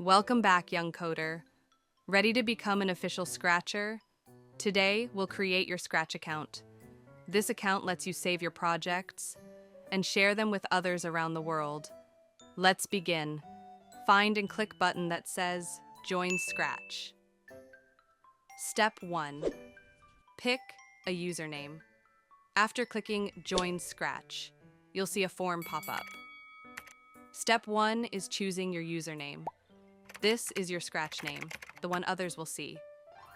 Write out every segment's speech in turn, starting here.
Welcome back, young coder. Ready to become an official Scratcher? Today, we'll create your Scratch account. This account lets you save your projects and share them with others around the world. Let's begin. Find and click button that says Join Scratch. Step 1. Pick a username. After clicking Join Scratch, you'll see a form pop up. Step 1 is choosing your username. This is your Scratch name, the one others will see.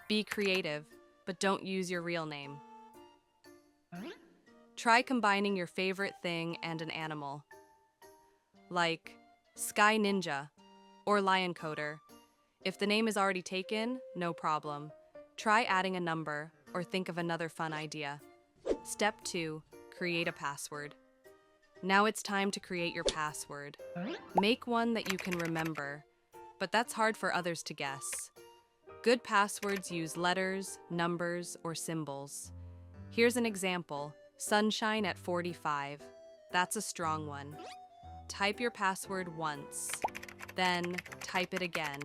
Be creative, but don't use your real name. Try combining your favorite thing and an animal, like Sky Ninja or Lion Coder. If the name is already taken, no problem. Try adding a number or think of another fun idea. Step 2, create a password. Now it's time to create your password. Make one that you can remember, but that's hard for others to guess. Good passwords use letters, numbers, or symbols. Here's an example, sunshine at 45. That's a strong one. Type your password once, then type it again.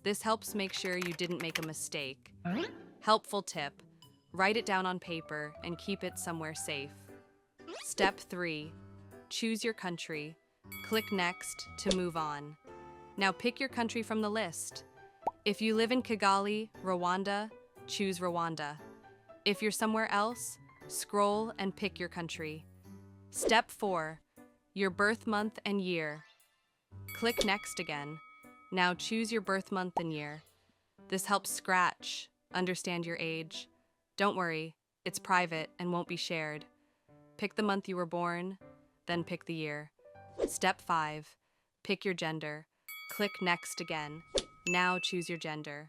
This helps make sure you didn't make a mistake. Helpful tip, write it down on paper and keep it somewhere safe. Step 3, choose your country. Click Next to move on. Now pick your country from the list. If you live in Kigali, Rwanda, choose Rwanda. If you're somewhere else, scroll and pick your country. Step 4, your birth month and year. Click Next again. Now choose your birth month and year. This helps Scratch understand your age. Don't worry, it's private and won't be shared. Pick the month you were born, then pick the year. Step 5, pick your gender. Click Next again. Now choose your gender.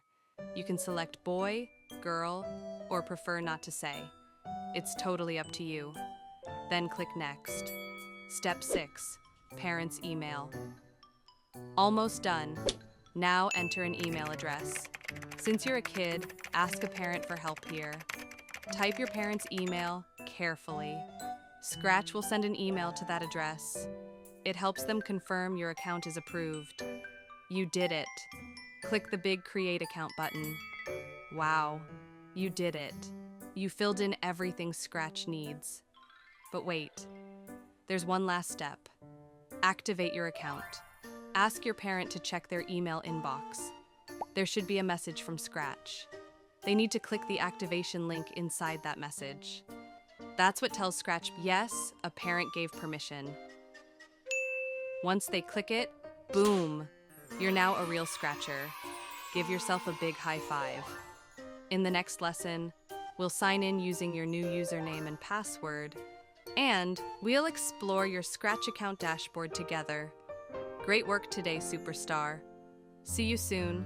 You can select boy, girl, or prefer not to say. It's totally up to you. Then click Next. Step 6, parents' email. Almost done. Now enter an email address. Since you're a kid, ask a parent for help here. Type your parents' email carefully. Scratch will send an email to that address. It helps them confirm your account is approved. You did it. Click the big Create Account button. Wow, you did it. You filled in everything Scratch needs. But wait, there's one last step. Activate your account. Ask your parent to check their email inbox. There should be a message from Scratch. They need to click the activation link inside that message. That's what tells Scratch, yes, a parent gave permission. Once they click it, boom, you're now a real Scratcher. Give yourself a big high five. In the next lesson, we'll sign in using your new username and password, and we'll explore your Scratch account dashboard together. Great work today, superstar. See you soon.